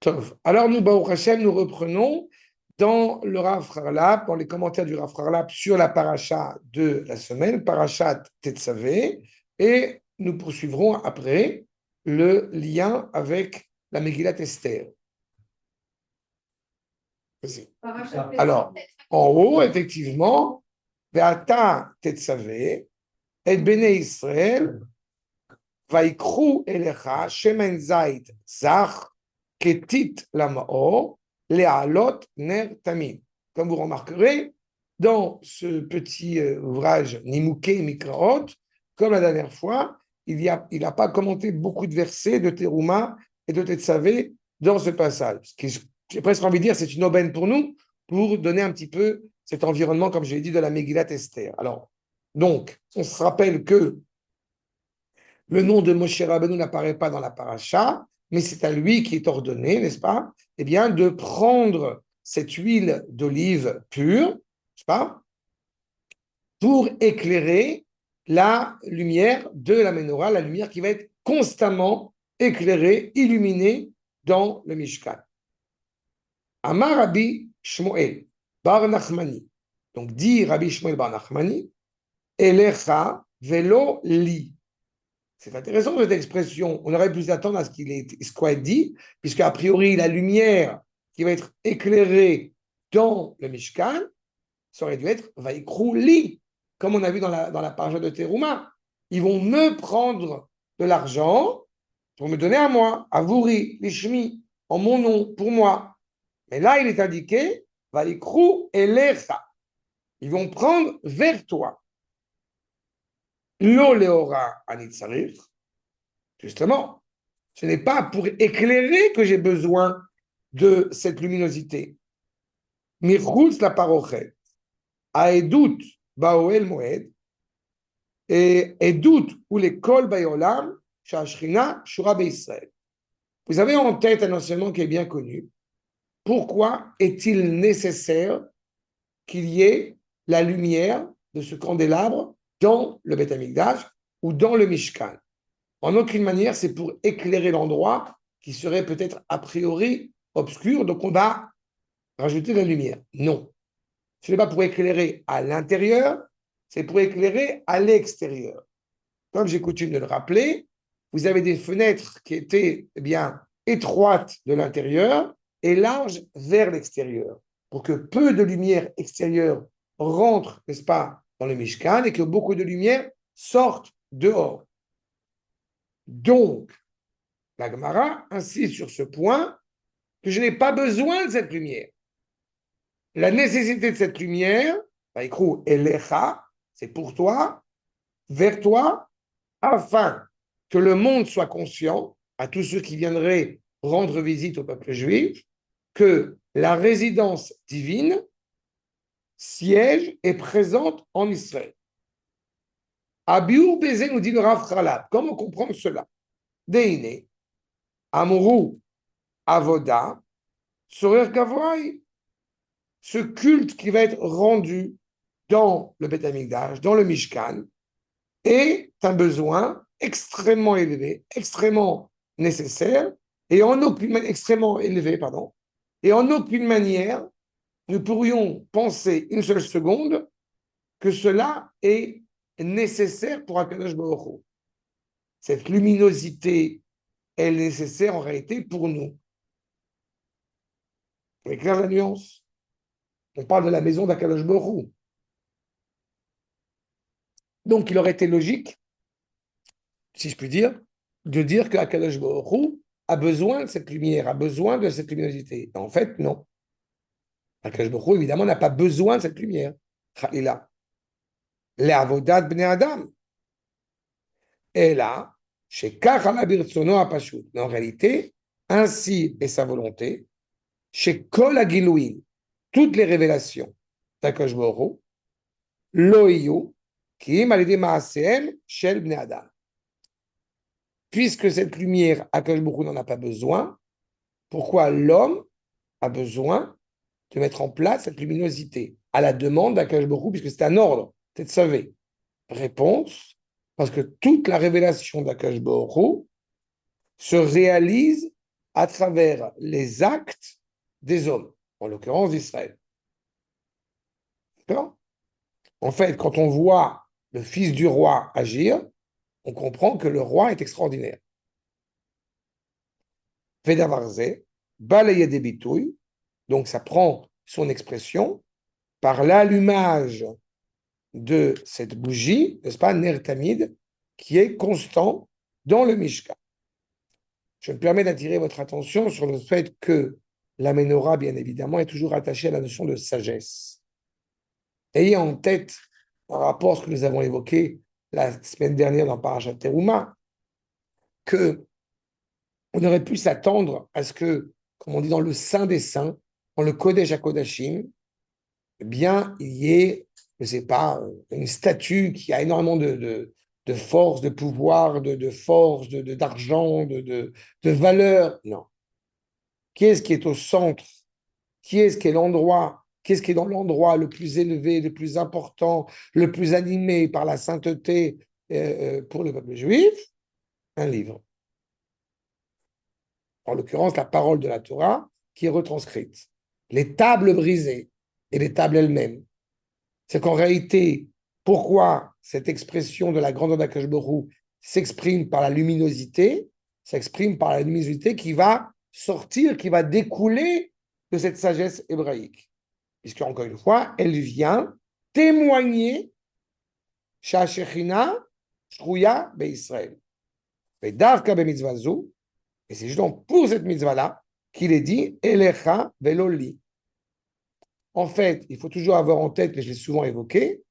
Tov. Alors nous, Baruch Hashem, nous reprenons dans le Rav Harlap, dans les commentaires du Rav Harlap sur la paracha de la semaine, parachat Tetzavé, et nous poursuivrons après le lien avec la Megillat Esther. Alors, en haut, effectivement, Ve'ata Tetzavé, et Bnei Israël, Vaikru elecha, shemen zait zach, ketit lamao, le'alot ner tamim. Comme vous remarquerez, dans ce petit ouvrage Nimouké Mikraot, comme la dernière fois, il n'a pas commenté beaucoup de versets de Teruma et de Tetzavé dans ce passage. Ce qui, j'ai presque envie de dire, c'est une aubaine pour nous, pour donner un petit peu cet environnement, comme je l'ai dit, de la Megillat Esther. Alors, donc, on se rappelle que le nom de Moshe Rabbeinu n'apparaît pas dans la paracha, mais c'est à lui qui est ordonné, n'est-ce pas, eh bien, de prendre cette huile d'olive pure, n'est-ce pas, pour éclairer la lumière de la menorah, la lumière qui va être constamment éclairée, illuminée dans le Mishkan. Amar Rabbi Shmuel bar Nachmani. Donc dit Rabbi Shmuel bar Nachmani, Elecha velo li. C'est intéressant cette expression. On aurait pu s'attendre à ce qu'on a dit, puisque a priori la lumière qui va être éclairée dans le Mishkan, ça aurait dû être Vaikru li, comme on a vu dans la page de Teruma. Ils vont me prendre de l'argent pour me donner à moi, à Vouri, Lishmi, en mon nom, pour moi. Mais là, il est indiqué Vaikru elecha. Ils vont prendre vers toi. Lo leora anitzarich. Justement, ce n'est pas pour éclairer que j'ai besoin de cette luminosité. Mirchutz la parochet, aedut baoel moed, et edut ou les kol bayolam, shashrina shura be'Israël. Vous avez en tête un enseignement qui est bien connu. Pourquoi est-il nécessaire qu'il y ait la lumière de ce candélabre dans le Beth Amikdash ou dans le Mishkan? En aucune manière, c'est pour éclairer l'endroit qui serait peut-être a priori obscur, donc on va rajouter de la lumière. Non. Ce n'est pas pour éclairer à l'intérieur, c'est pour éclairer à l'extérieur. Comme j'ai coutume de le rappeler, vous avez des fenêtres qui étaient bien étroites de l'intérieur et larges vers l'extérieur, pour que peu de lumière extérieure rentre, n'est-ce pas, dans le Mishkan et que beaucoup de lumière sorte dehors. Donc, la Gemara insiste sur ce point que je n'ai pas besoin de cette lumière. La nécessité de cette lumière, Vaikru elecha, c'est pour toi, vers toi, afin que le monde soit conscient, à tous ceux qui viendraient rendre visite au peuple juif, que la résidence divine siège et présente en Israël. Abiur Bézé nous dit le Rav Harlap. Comment comprendre cela? Deine, Amorou, Avoda, Sorer Gavoy, ce culte qui va être rendu dans le Beth Amikdash, dans le Mishkan, est un besoin extrêmement élevé, extrêmement nécessaire, et en aucune extrêmement élevé, pardon, et en aucune manière nous pourrions penser une seule seconde que cela est nécessaire pour Akadosh Baruch Hu. Cette luminosité est nécessaire en réalité pour nous. Vous voyez clair la nuance? On parle de la maison d'Akadosh Baruch Hu. Donc, il aurait été logique, si je puis dire, de dire qu'Akadosh Baruch Hu a besoin de cette lumière, a besoin de cette luminosité. En fait, non. Akadosh Baruch Hu, évidemment, n'a pas besoin de cette lumière. Khalila. Le'avodat bnei Adam. Et là, chez Kachala Birtsono Apashut. Mais en réalité, ainsi est sa volonté, chez Kol Agilouin, toutes les révélations d'Akadosh Baruch Hu, Loïou, qui est malgré Maaseem, Shel Bnei Adam. Puisque cette lumière, Akadosh Baruch Hu n'en a pas besoin, pourquoi l'homme a besoin de mettre en place cette luminosité à la demande d'Akadosh Baruch Hu, puisque c'est un ordre, c'est de savoir. Réponse, parce que toute la révélation d'Akadosh Baruch Hu se réalise à travers les actes des hommes, en l'occurrence d'Israël. D'accord? En fait, quand on voit le fils du roi agir, on comprend que le roi est extraordinaire. Vedavarze, balayer des bitouilles, donc ça prend son expression par l'allumage de cette bougie, n'est-ce pas, Ner Tamid, qui est constant dans le Mishkan. Je me permets d'attirer votre attention sur le fait que la menorah, bien évidemment, est toujours attachée à la notion de sagesse. Ayez en tête, par rapport à ce que nous avons évoqué la semaine dernière dans Parashat Teruma, que on aurait pu s'attendre à ce que, comme on dit dans le Saint des Saints, dans le Kodesh HaKodashim, eh bien, il y ait, je ne sais pas, une statue qui a énormément de force, de pouvoir, de force, d'argent, de valeur. Non. Qui est-ce qui est au centre? Qui est-ce qui est l'endroit? Qu'est-ce qui est dans l'endroit le plus élevé, le plus important, le plus animé par la sainteté pour le peuple juif? Un livre. En l'occurrence, la parole de la Torah qui est retranscrite. Les tables brisées et les tables elles-mêmes. C'est qu'en réalité, pourquoi cette expression de la grandeur d'Akash Borou s'exprime par la luminosité, s'exprime par la luminosité qui va sortir, qui va découler de cette sagesse hébraïque. Puisque, encore une fois, elle vient témoigner Shachechina, Shrouya, Israël. Et Davka Bemitzvazu, et c'est justement pour cette mitzvah-là qu'il est dit Elecha veloli. En fait, il faut toujours avoir en tête, mais je l'ai souvent évoqué,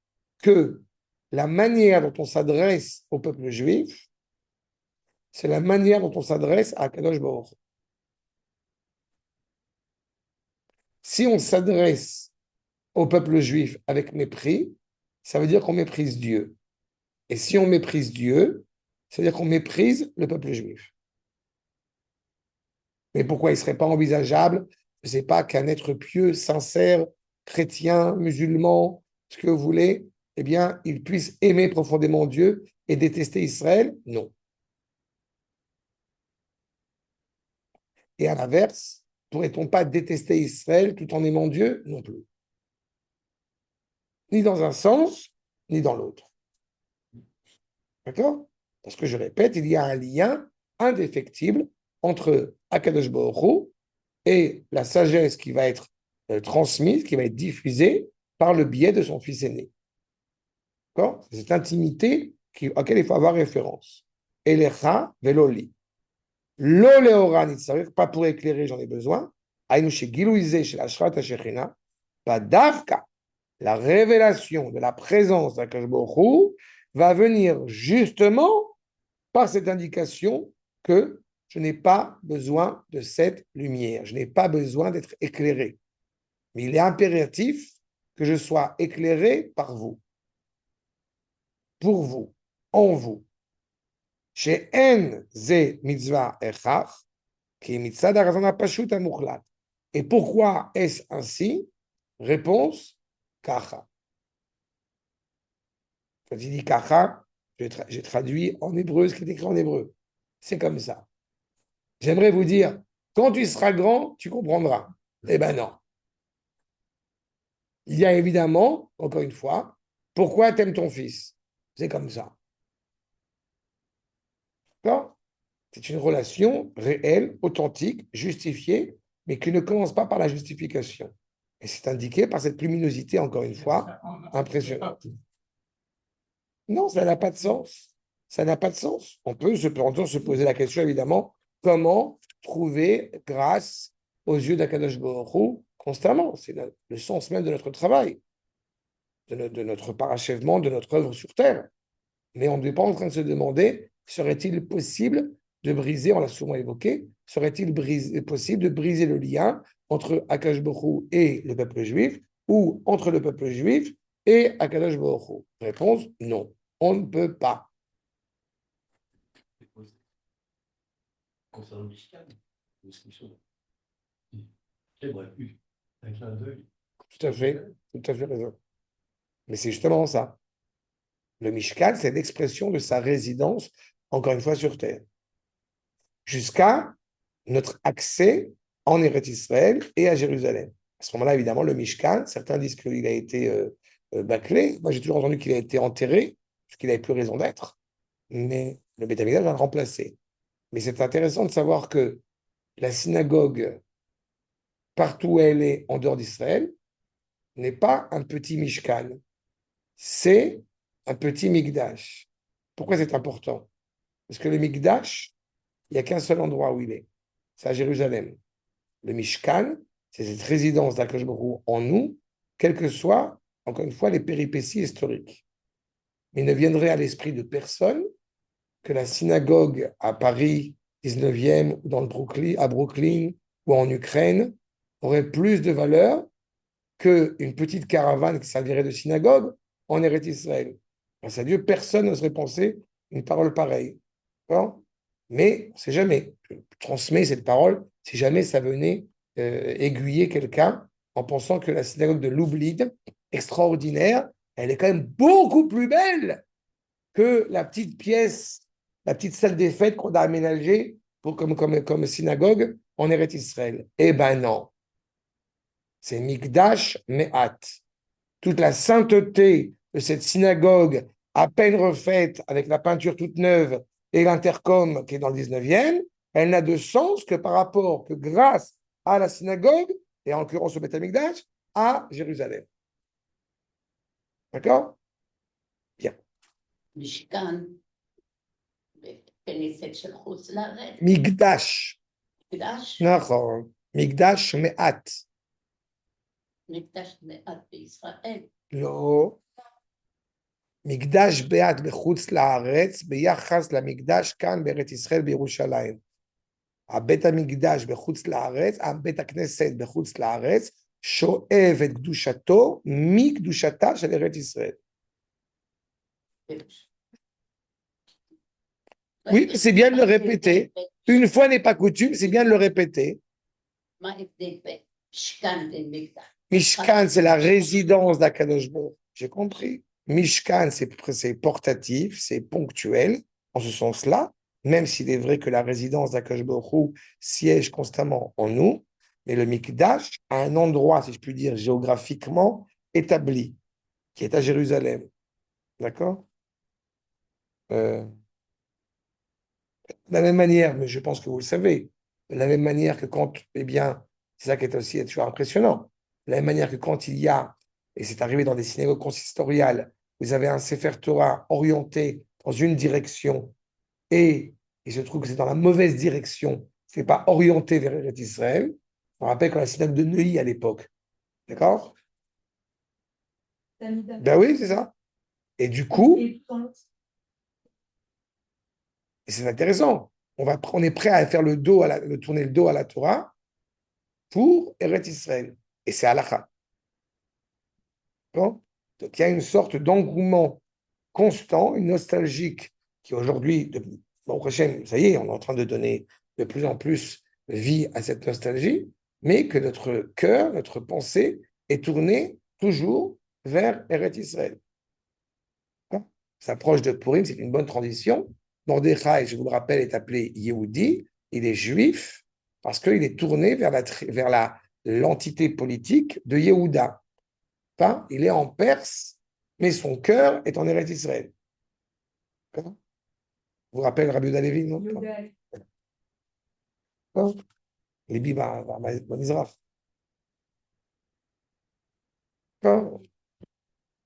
que la manière dont on s'adresse au peuple juif, c'est la manière dont on s'adresse à Kadosh Baruch. Si on s'adresse au peuple juif avec mépris, ça veut dire qu'on méprise Dieu. Et si on méprise Dieu, ça veut dire qu'on méprise le peuple juif. Mais pourquoi il ne serait pas envisageable, je ne sais pas, qu'un être pieux, sincère, chrétien, musulman, ce que vous voulez, eh bien, il puisse aimer profondément Dieu et détester Israël? Non. Et à l'inverse, pourrait-on pas détester Israël tout en aimant Dieu? Non plus. Ni dans un sens, ni dans l'autre. D'accord? Parce que je répète, il y a un lien indéfectible entre Akadosh Baruch Hu et la sagesse qui va être transmise, qui va être diffusée par le biais de son fils aîné. D'accord? C'est cette intimité à laquelle il faut avoir référence. Elecha veloli. Lo leora nitzarich, pas pour éclairer, j'en ai besoin. Aïnou chez Gilouizé, chez la Shrat Hashechina, pas d'Avka. La révélation de la présence d'Akash Baruch Hu va venir justement par cette indication que je n'ai pas besoin de cette lumière, je n'ai pas besoin d'être éclairé. Mais il est impératif que je sois éclairé par vous, pour vous, en vous. Chez En ze mitzvah echach, qui est mitzvah d'Arazana Pashut Amuchlat. Et pourquoi est-ce ainsi? Réponse, kacha. Quand il dit kacha, j'ai traduit en hébreu ce qui est écrit en hébreu. C'est comme ça. J'aimerais vous dire, quand tu seras grand, tu comprendras. Eh bien non. Il y a évidemment, encore une fois, pourquoi tu aimes ton fils? C'est comme ça. D'accord? C'est une relation réelle, authentique, justifiée, mais qui ne commence pas par la justification. Et c'est indiqué par cette luminosité, encore une fois, impressionnante. Non, ça n'a pas de sens. Ça n'a pas de sens. On peut se poser la question, évidemment, comment trouver grâce aux yeux d'Akadosh Baruch Hu constamment. C'est le sens même de notre travail, de notre parachèvement, de notre œuvre sur Terre. Mais on n'est pas en train de se demander, serait-il possible de briser, on l'a souvent évoqué, serait-il possible de briser le lien entre Akadosh Baruch Hu et le peuple juif, ou entre le peuple juif et Akadosh Baruch Hu? Réponse, non. On ne peut pas. Concernant le Mishkan, c'est vrai, un clin d'œil. Tout à fait raison. Mais c'est justement ça. Le Mishkan, c'est l'expression de sa résidence, encore une fois, sur terre. Jusqu'à notre accès en Eretz Israël et à Jérusalem. À ce moment-là, évidemment, le Mishkan, certains disent qu'il a été bâclé. Moi, j'ai toujours entendu qu'il a été enterré, parce qu'il n'avait plus raison d'être. Mais le Beth Amikdash va le remplacer. Mais c'est intéressant de savoir que la synagogue, partout où elle est en dehors d'Israël, n'est pas un petit Mishkan, c'est un petit Mikdash. Pourquoi c'est important? Parce que le Mikdash, il n'y a qu'un seul endroit où il est, c'est à Jérusalem. Le Mishkan, c'est cette résidence d'Akadosh Baruch Hu en nous, quelles que soient, encore une fois, les péripéties historiques. Mais il ne viendrait à l'esprit de personne que la synagogue à Paris, 19e, ou dans le Brooklyn, à Brooklyn, ou en Ukraine, aurait plus de valeur qu'une petite caravane qui servirait de synagogue en Eretz Israël. Grâce à Dieu, personne n'oserait penser une parole pareille. D'accord? Mais on ne sait jamais. Je transmets cette parole si jamais ça venait aiguiller quelqu'un en pensant que la synagogue de Lublin, extraordinaire, elle est quand même beaucoup plus belle que la petite pièce, la petite salle des fêtes qu'on a aménagée comme synagogue en Eretz Israël. Eh ben non. C'est Mikdash Me'at. Toute la sainteté de cette synagogue à peine refaite avec la peinture toute neuve et l'intercom qui est dans le 19e, elle n'a de sens que par rapport, que grâce à la synagogue, et en l'occurrence au Beth Amikdash, à Jérusalem. D'accord? Bien. משכן בכנסת של חוץ לארץ. Mikdash. מקדש? נכון. Mikdash Me'at. מקדש מעט בישראל. לא. מקדש בעט בחוץ לארץ ביחס למקדש כאן בארץ ישראל בירושלים. הבית המקדש בחוץ לארץ, הבית הכנסת בחוץ לארץ, שואב את קדושתו מקדושתה של ארץ ישראל. Oui, c'est bien de le répéter. Une fois n'est pas coutume, c'est bien de le répéter. מה ההבדל בין משכן למקדש? Mishkan, c'est la résidence d'Akadosh Baruch. J'ai compris. Mishkan, c'est portatif, c'est ponctuel, en ce sens-là, même s'il est vrai que la résidence d'Akadosh Baruch Hu siège constamment en nous, mais le Mikdash a un endroit, si je puis dire, géographiquement établi, qui est à Jérusalem. D'accord? De la même manière, mais je pense que vous le savez, de la même manière que quand, eh bien, c'est ça qui est aussi toujours impressionnant, de la même manière que quand il y a, et c'est arrivé dans des synagogues consistoriales, vous avez un Sefer Torah orienté dans une direction et il se trouve que c'est dans la mauvaise direction, ce n'est pas orienté vers Eretz Israël. On rappelle quand la synagogue de Neuilly à l'époque. D'accord? Ben oui, c'est ça. Et du coup, et c'est intéressant, on est prêt à faire tourner le dos à la Torah pour Eretz Israël. Et c'est halakha. Donc, il y a une sorte d'engouement constant, une nostalgique qui aujourd'hui, bon, prochaine, ça y est, on est en train de donner de plus en plus vie à cette nostalgie, mais que notre cœur, notre pensée est tournée toujours vers Eretz Israël. S'approche de Purim, c'est une bonne transition. Mordechai, je vous le rappelle, est appelé Yehudi, il est juif parce qu'il est tourné vers l'entité politique de Yehuda. Enfin, il est en Perse, mais son cœur est en Eretz Israël. Vous vous rappelez Rabbi Yehuda Levi, non? Libi Mizrach.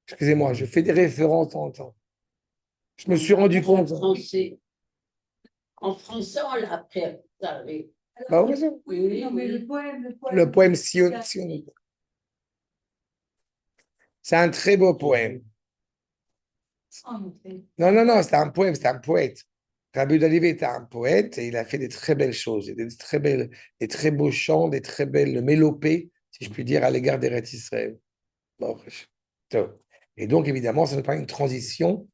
Excusez-moi, je fais des références en temps. Je me suis rendu compte. En français, on l'a appris. Bah oui, Oui, Non, mais oui. le poème sioniste. C'est un très beau poème. Non, non, non, c'était un poème, c'était un poète. Rabbi Yehuda Levi était un poète et il a fait des très belles choses, des très beaux chants, des très belles mélopées, si je puis dire, à l'égard d'Eretz Israël. Bon, et donc, évidemment, ça nous permet une transition,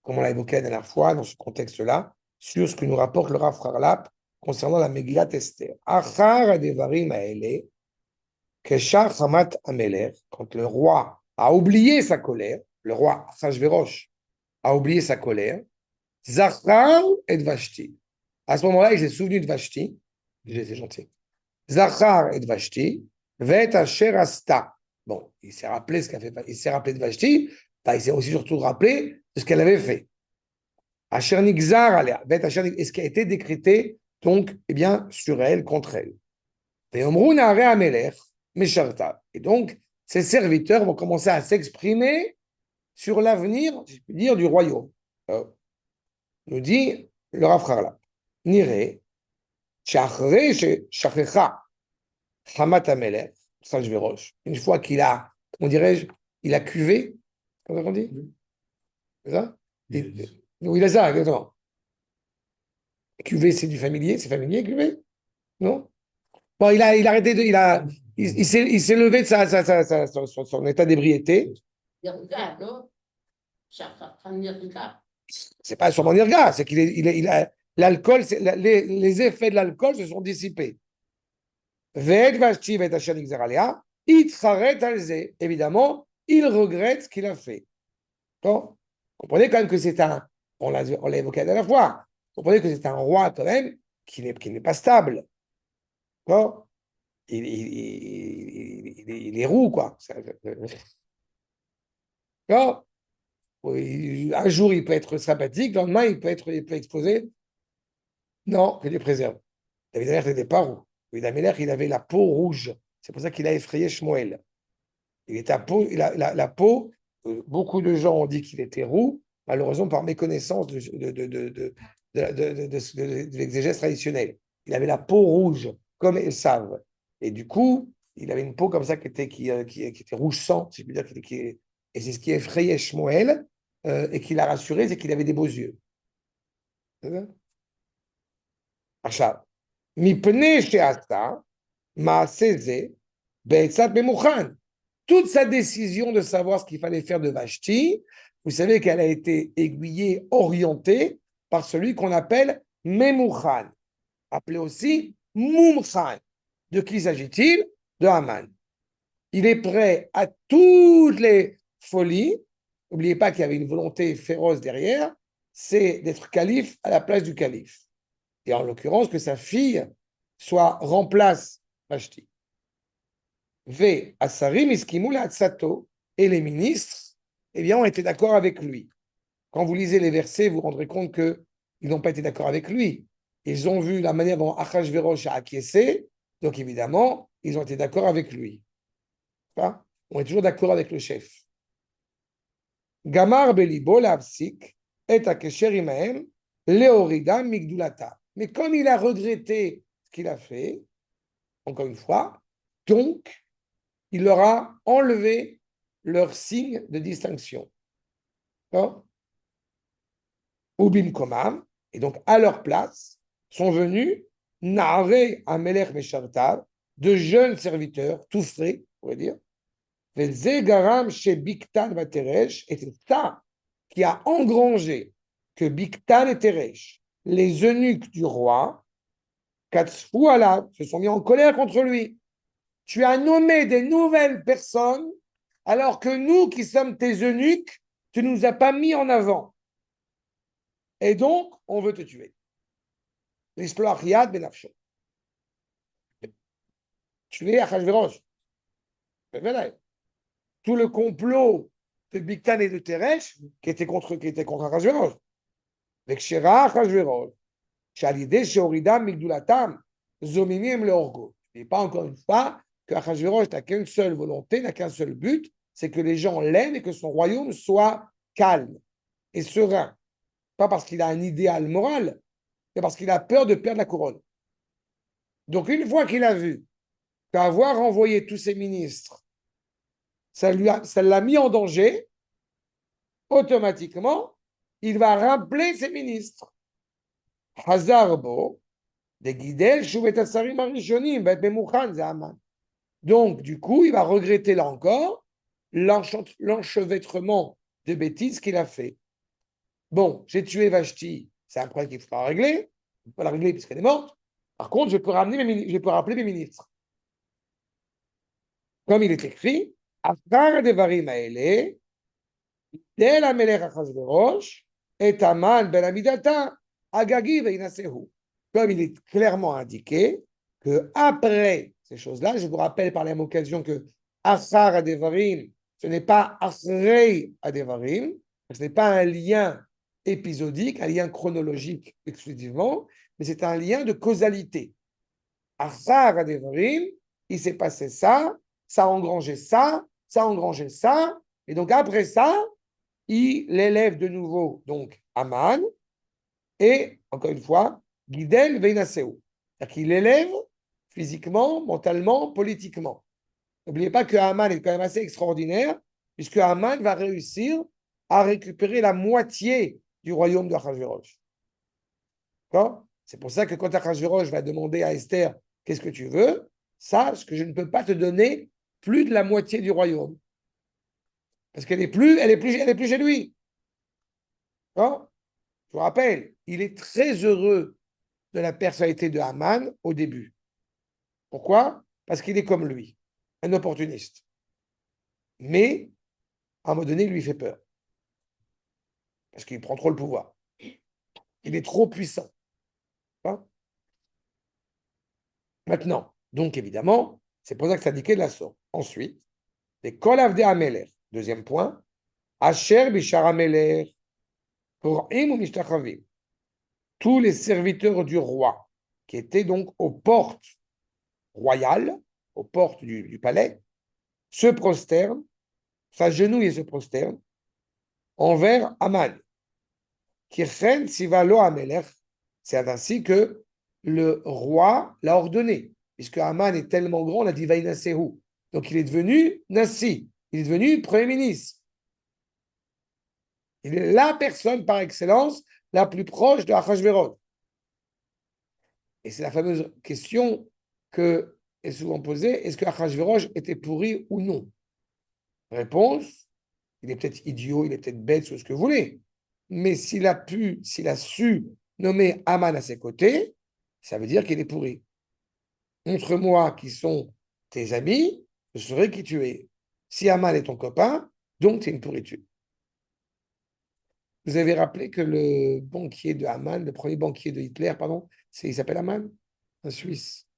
comme on l'a évoqué la dernière fois, dans ce contexte-là, sur ce que nous rapporte le Rav Harlap concernant la Megillat Esther. Achar adevarim haele, keshar chamat amelech, quand le roi a oublié sa colère, le roi Achashverosh a oublié sa colère, Zachar et Vashti. À ce moment-là, il s'est souvenu de Vashti, C'est gentil. Zachar et Vashti, Vet Asher Asta. Bon, il s'est rappelé ce qu'a fait, il s'est rappelé de Vashti, bah, il s'est aussi surtout rappelé de ce qu'elle avait fait. Asher Nigzar Alea, Vet Asher, et ce qui a été décrété, donc, eh bien, sur elle, contre elle. Et Omrou Nare Amelech, Mesharta. Et donc, ses serviteurs vont commencer à s'exprimer sur l'avenir, si je puis dire, du royaume. Nous dit le Rav Harlap. Nire, Shachre, Shachecha, Hamat Amelech, Sajverosh, une fois qu'il a, comment dirais-je, il a cuvé, comment on dit? C'est ça? Oui, il a ça, exactement. Cuvé, c'est du familier, c'est familier, cuvé? Non? Bon, il a arrêté de, il s'est levé de son état d'ébriété. Nirga, non? Shachar Nirga. C'est pas sûrement Nirga, c'est qu'il a, l'alcool, les effets de l'alcool se sont dissipés. Évidemment, il regrette ce qu'il a fait. Bon, comprenez quand même que c'est un, on l'a évoqué la dernière fois, comprenez que c'est un roi quand même qui n'est pas stable. Bon, il est roux, quoi. Bon, un jour, il peut être sympathique, le lendemain, il peut exploser. Non, que Dieu préserve. David Amelech n'était pas roux. David Amelech, il avait la peau rouge. C'est pour ça qu'il a effrayé Shmuel. Il était à peau, la peau, beaucoup de gens ont dit qu'il était roux, malheureusement par méconnaissance de l'exégèse traditionnelle. Il avait la peau rouge, comme Esav. Et du coup, il avait une peau comme ça qui était rouge sang, si je puis dire. Et c'est ce qui effrayait Shmuel et qui l'a rassuré, c'est qu'il avait des beaux yeux. עכשיו, מפני שעשה מעשה זה בעצת ממוכן. Toute sa décision de savoir ce qu'il fallait faire de Vashti, vous savez qu'elle a été aiguillée, orientée par celui qu'on appelle Memouchan, appelé aussi Mumchan. De qui s'agit-il? De Haman. Il est prêt à toutes les folies. N'oubliez pas qu'il y avait une volonté féroce derrière, c'est d'être calife à la place du calife. Et en l'occurrence, que sa fille remplace Vashti. V. Asarim iskimul atsato, et les ministres, eh bien, ont été d'accord avec lui. Quand vous lisez les versets, vous vous rendrez compte qu'ils n'ont pas été d'accord avec lui. Ils ont vu la manière dont Achashverosh a acquiescé, donc évidemment, ils ont été d'accord avec lui. Pas? On est toujours d'accord avec le chef. Gamar belibo l'apsik et akesher imahem leorida migdulata. Mais comme il a regretté ce qu'il a fait, encore une fois, donc, il leur a enlevé leur signe de distinction. Ubim Komam, et donc à leur place, sont venus Naare Amelech Meshartav, de jeunes serviteurs, tout frais, on pourrait dire. Garam chez Biktan Vateresh, et c'est ça qui a engrangé que Biktan et Teresh, les eunuques du roi, Katsfuala, se sont mis en colère contre lui. Tu as nommé des nouvelles personnes, alors que nous qui sommes tes eunuques, tu ne nous as pas mis en avant. Et donc, on veut te tuer. L'histoire Yad Benafsho. Tuer Achashverosh. Tout le complot de Biktan et de Teresh qui était contre Achashverosh. Avec Shera Achashverosh. Shalide Sheoridam Migdulatam. Zomimim Leorgo. Et pas encore une fois que Achashverosh n'a qu'une seule volonté, n'a qu'un seul but, c'est que les gens l'aiment et que son royaume soit calme et serein. Pas parce qu'il a un idéal moral, mais parce qu'il a peur de perdre la couronne. Donc, une fois qu'il a vu qu'avoir envoyé tous ses ministres, ça l'a mis en danger, automatiquement, il va rappeler ses ministres. Hazarbo, des guidel, Shouvetassarim Arishonim, Bet Memouchan, Zaman. Donc, du coup, il va regretter là encore l'enchevêtrement de bêtises qu'il a fait. Bon, j'ai tué Vashti, c'est un problème qu'il ne faut pas régler. Il ne faut pas la régler puisqu'elle est morte. Par contre, je peux rappeler mes ministres. Comme il est écrit, Afkar Devarim Aele, Del Amelech Achashverosh, et Aman Ben Amidata, Agagi Veinasehu. Comme il est clairement indiqué, que après ces choses-là, je vous rappelle par la même occasion que Achar Adevarim, ce n'est pas Achrei Adevarim, ce n'est pas un lien épisodique, un lien chronologique exclusivement, mais c'est un lien de causalité. Achar Adevarim, il s'est passé ça, ça a engrangé ça, ça a engrangé ça, et donc après ça, il élève de nouveau donc Aman, et encore une fois, Gidel Veinaseu. C'est-à-dire qu'il élève physiquement, mentalement, politiquement. N'oubliez pas que Haman est quand même assez extraordinaire, puisque Haman va réussir à récupérer la moitié du royaume de Achashverosh. D'accord? C'est pour ça que quand Achashverosh va demander à Esther qu'est-ce que tu veux, sache que je ne peux pas te donner plus de la moitié du royaume. Parce qu'elle est plus chez lui. D'accord? Je vous rappelle, il est très heureux de la personnalité de Haman au début. Pourquoi? Parce qu'il est comme lui, un opportuniste. Mais, à un moment donné, il lui fait peur. Parce qu'il prend trop le pouvoir. Il est trop puissant. Hein. Maintenant, donc évidemment, c'est pour ça que ça indiquait de la sorte. Ensuite, les Kolav de Ameler. Deuxième point, Asher Bishar Ameler, pour Im ou Mishtachavim. Tous les serviteurs du roi, qui étaient donc aux portes royales, aux portes du palais, se prosternent, s'agenouillent et se prosternent envers Aman. Kirchen Sivalo Amelech, c'est ainsi que le roi l'a ordonné, puisque Aman est tellement grand, on a dit Vainasehu. Donc il est devenu Nassi, il est devenu Premier ministre. Il est la personne par excellence la plus proche de Achashverosh. Et c'est la fameuse question que est souvent posée, est-ce que Achashverosh était pourri ou non? Réponse, il est peut-être idiot, il est peut-être bête, ou ce que vous voulez. Mais s'il a su nommer Aman à ses côtés, ça veut dire qu'il est pourri. Montre-moi qui sont tes amis, je saurai qui tu es. Si Aman est ton copain, donc c'est une pourriture. Vous avez rappelé que le banquier de Haman, le premier banquier de Hitler, pardon, il s'appelle Haman, un Suisse.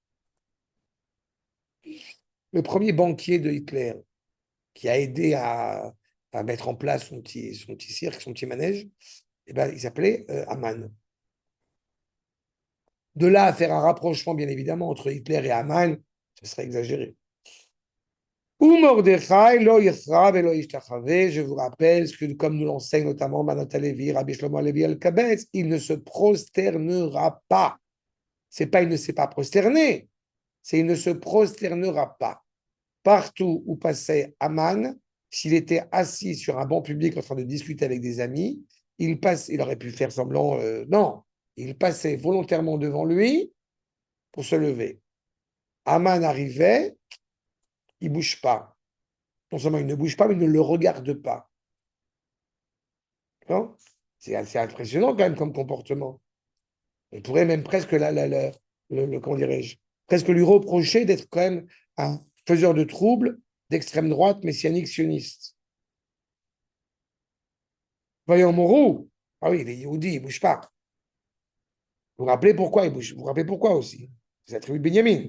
Le premier banquier de Hitler qui a aidé à mettre en place son petit cirque, son petit manège, eh ben, il s'appelait Haman. De là à faire un rapprochement, bien évidemment, entre Hitler et Haman, ce serait exagéré. Ou Mordechai, lo yisra velo yishtachave, je vous rappelle, ce que, comme nous l'enseigne notamment Manat Levi, Rabbi Shlomo Levi Al-Kabetz, il ne se prosternera pas. C'est pas il ne s'est pas prosterné, c'est il ne se prosternera pas. Partout où passait Haman, s'il était assis sur un banc public en train de discuter avec des amis, il aurait pu faire semblant, non, il passait volontairement devant lui pour se lever. Haman arrivait, il ne bouge pas. Non seulement il ne bouge pas, mais il ne le regarde pas. C'est assez impressionnant quand même comme comportement. On pourrait même presque, comment dirais-je, presque lui reprocher d'être quand même un faiseur de troubles d'extrême droite messianique sioniste. Voyons Moreau. Ah oui, il est Yehudi, il ne bouge pas. Vous vous rappelez pourquoi il bouge? Vous vous rappelez pourquoi aussi? C'est la tribu de Benjamin.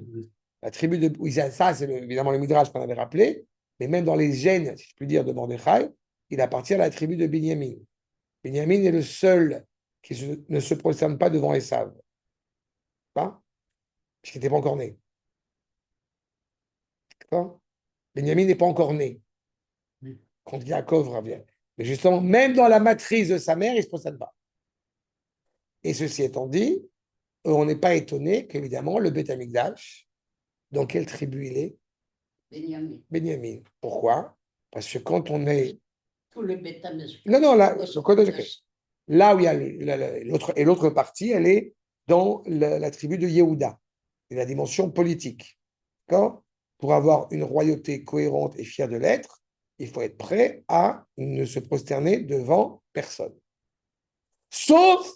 La tribu de. Oui, ça, c'est évidemment le Midrash qu'on avait rappelé, mais même dans les gènes, si je puis dire, de Mordechai, il appartient à la tribu de Benjamin. Benjamin est le seul qui ne se prosterne pas devant Esav. Pas? Puisqu'il n'était pas encore né. D'accord? Benjamin n'est pas encore né. Quand Yaakov revient. Mais justement, même dans la matrice de sa mère, il ne se prosterne pas. Et ceci étant dit, on n'est pas étonné qu'évidemment, le Beth Amikdash, dans quelle tribu il est? Benjamin. Benjamin. Pourquoi? Parce que quand on est. Tout le Beth Amikdash. Non, là où il y a l'autre partie, elle est dans la tribu de Yehuda, et la dimension politique. D'accord? Pour avoir une royauté cohérente et fière de l'être, il faut être prêt à ne se prosterner devant personne. Sauf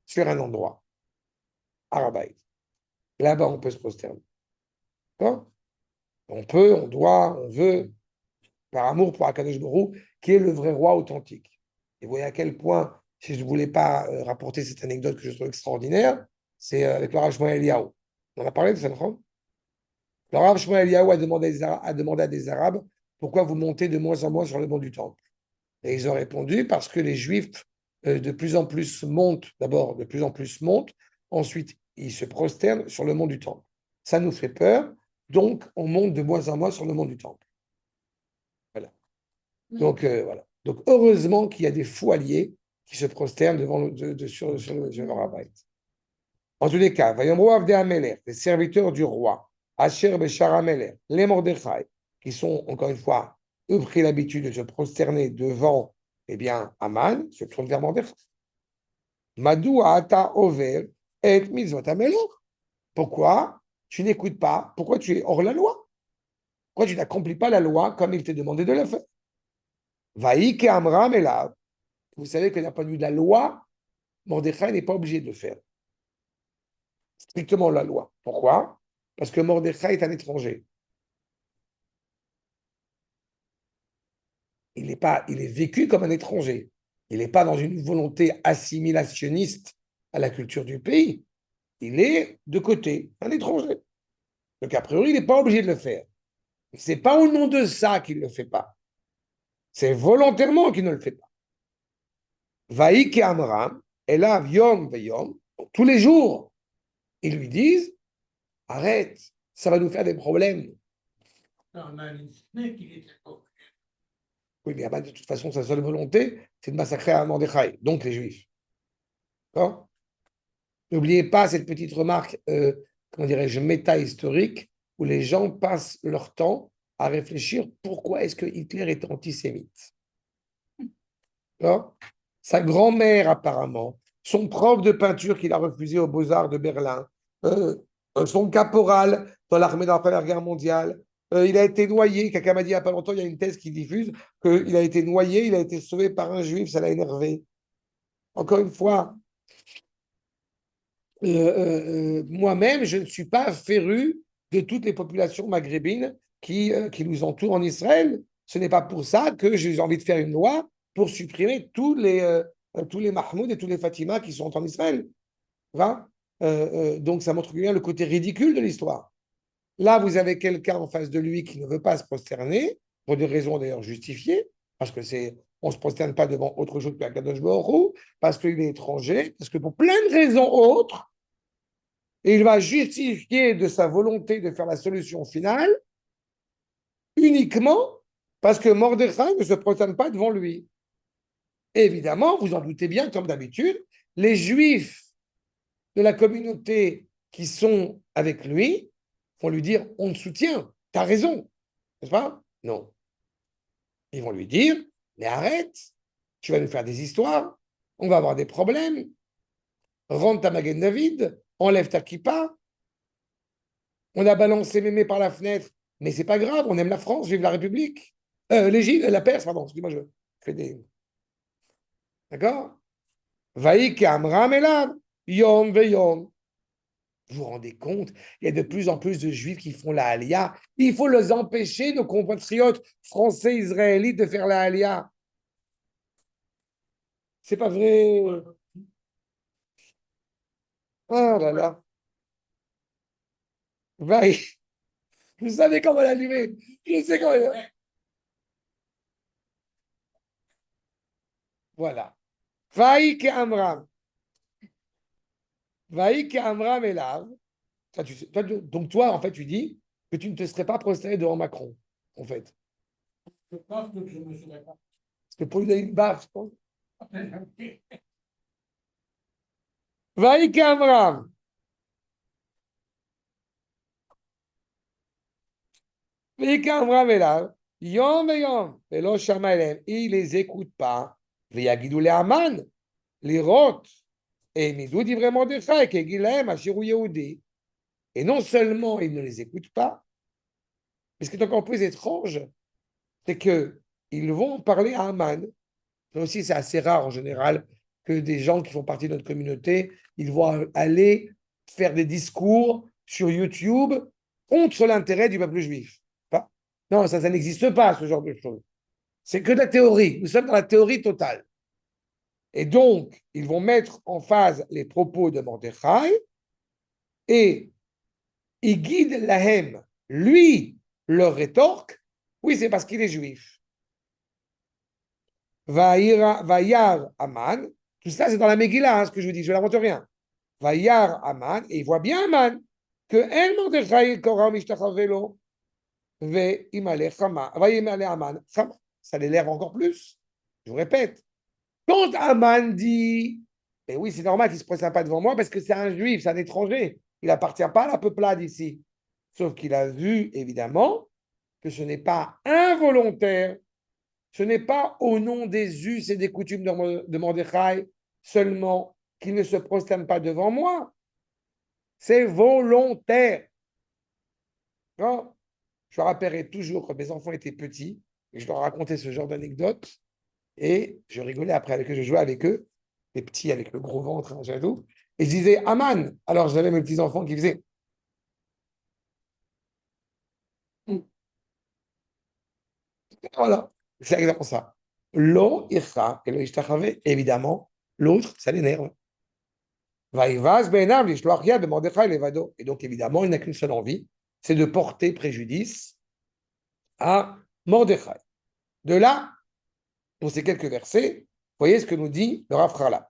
sur un endroit, Arabaï. Là-bas, on peut se prosterner. D'accord? On peut, on doit, on veut, par amour pour Akadosh Baruch Hu, qui est le vrai roi authentique. Et vous voyez à quel point, si je ne voulais pas rapporter cette anecdote que je trouve extraordinaire, c'est avec le Rajma Eliyahu. On en a parlé de ça, non? Le Rav Shmuel Eliyahu a demandé à des Arabes pourquoi vous montez de moins en moins sur le mont du Temple. Et ils ont répondu parce que les Juifs de plus en plus montent, d'abord de plus en plus montent, ensuite ils se prosternent sur le mont du Temple. Ça nous fait peur, donc on monte de moins en moins sur le mont du Temple. Voilà. Donc voilà. Donc heureusement qu'il y a des fous alliés qui se prosternent sur le Rav. En tous les cas, les serviteurs du roi, Asher Beshar Ameler, les Mordechai, qui sont, encore une fois, eux pris l'habitude de se prosterner devant, eh bien, Aman, se tournent vers Mordechai. Madou ata over et mitzvot Ameler. Pourquoi tu n'écoutes pas? Pourquoi tu es hors la loi? Pourquoi tu n'accomplis pas la loi comme il t'est demandé de le faire? Vaïke Amram Elav. Vous savez que d'un point de vue de la loi, Mordechai n'est pas obligé de le faire. Strictement la loi. Pourquoi? Parce que Mordechai est un étranger. Il est vécu comme un étranger. Il n'est pas dans une volonté assimilationniste à la culture du pays. Il est de côté, un étranger. Donc, a priori, il n'est pas obligé de le faire. Ce n'est pas au nom de ça qu'il ne le fait pas. C'est volontairement qu'il ne le fait pas. Vaïk et Amram, Elav Yom Veyom, tous les jours, ils lui disent arrête, ça va nous faire des problèmes. Oui, mais de toute façon, sa seule volonté, c'est de massacrer un Mordechai, donc les Juifs. D'accord? N'oubliez pas cette petite remarque, comment dirais-je, méta-historique, où les gens passent leur temps à réfléchir pourquoi est-ce que Hitler est antisémite. D'accord? Sa grand-mère, apparemment, son prof de peinture qu'il a refusé aux Beaux-Arts de Berlin, son caporal dans l'armée de la Première Guerre mondiale, il a été noyé, quelqu'un m'a dit il n'y a pas longtemps, il y a une thèse qui diffuse qu'il a été noyé, il a été sauvé par un juif, ça l'a énervé. Encore une fois, moi-même, je ne suis pas féru de toutes les populations maghrébines qui nous entourent en Israël. Ce n'est pas pour ça que j'ai envie de faire une loi pour supprimer tous les Mahmoud et tous les Fatima qui sont en Israël. Donc, ça montre bien le côté ridicule de l'histoire. Là, vous avez quelqu'un en face de lui qui ne veut pas se prosterner, pour des raisons d'ailleurs justifiées, parce que on ne se prosterne pas devant autre chose que la Kadosh Baruch Hu, parce qu'il est étranger, parce que pour plein de raisons autres, et il va justifier de sa volonté de faire la solution finale uniquement parce que Mordechai ne se prosterne pas devant lui. Et évidemment, vous en doutez bien, comme d'habitude, les Juifs de la communauté qui sont avec lui vont lui dire on te soutient, tu as raison, n'est-ce pas? Non. Ils vont lui dire mais arrête, tu vas nous faire des histoires, on va avoir des problèmes, rentre ta Magen David, enlève ta kippa. On a balancé Mémé par la fenêtre, mais c'est pas grave, on aime la France, vive la République. La Perse, pardon, excuse-moi, je fais des. D'accord? Vaïk Amram Elav, Yom Veyom. Vous vous rendez compte? Il y a de plus en plus de juifs qui font la Aliyah. Il faut les empêcher, nos compatriotes français, israélites, de faire la Aliyah. C'est pas vrai. Ah là là. Vaïk. Vous savez comment l'allumer. Je sais comment. Voilà. Vaïk Amram. Vaïk Amram Elav. Donc toi, en fait, tu dis que tu ne te serais pas prosterné devant Macron, en fait. Je pense que je ne me serais pas. Parce que pour lui donner une baffe, je pense. Vaïk Amram. Vaïk Amram Elav. Yom et Yom. Velo Shama Elem. Il les écoute pas. Veyagidou le Aman. Les rotes. Et Midou dit vraiment des faits. Et Gilaem, Ashirou Yehudi. Et non seulement il ne les écoute pas, mais ce qui est encore plus étrange, c'est qu'ils vont parler à Aman. Là aussi, c'est assez rare en général que des gens qui font partie de notre communauté, ils vont aller faire des discours sur YouTube contre l'intérêt du peuple juif. Enfin, non, ça n'existe pas, ce genre de choses. C'est que de la théorie. Nous sommes dans la théorie totale. Et donc, ils vont mettre en phase les propos de Mordechai et ils guident Lahem, Lui leur rétorque, oui, c'est parce qu'il est juif. Vayar Aman, tout ça c'est dans la Megillah, ce que je vous dis, je n'invente rien. Vayar Aman, et il voit bien Aman, que El Mordechai Korah Mishtachavelo, Ve Imale Chama, Va Imale Aman, Chama. Ça l'air encore plus. Je vous répète. Quand Aman dit, et oui, c'est normal qu'il ne se présente pas devant moi parce que c'est un juif, c'est un étranger. Il n'appartient pas à la peuplade ici. Sauf qu'il a vu, évidemment, que ce n'est pas involontaire, ce n'est pas au nom des us et des coutumes de Mordechai seulement qu'il ne se prosterne pas devant moi. C'est volontaire. Non. Je rappellerai toujours quand mes enfants étaient petits, et je leur racontais ce genre d'anecdote, et je rigolais après avec eux, je jouais avec eux, les petits avec le gros ventre, hein, j'avoue, et je disais Aman. Alors j'avais mes petits-enfants qui faisaient. Voilà, c'est exactement ça. Lo ircha et lo ishtachave, évidemment, l'autre, ça l'énerve. Vaïvaz benam l'ishloach yad de Mordechai levado. Et donc, évidemment, il n'a qu'une seule envie, c'est de porter préjudice à Mordechai. De là, pour ces quelques versets, voyez ce que nous dit le Rav Charlap.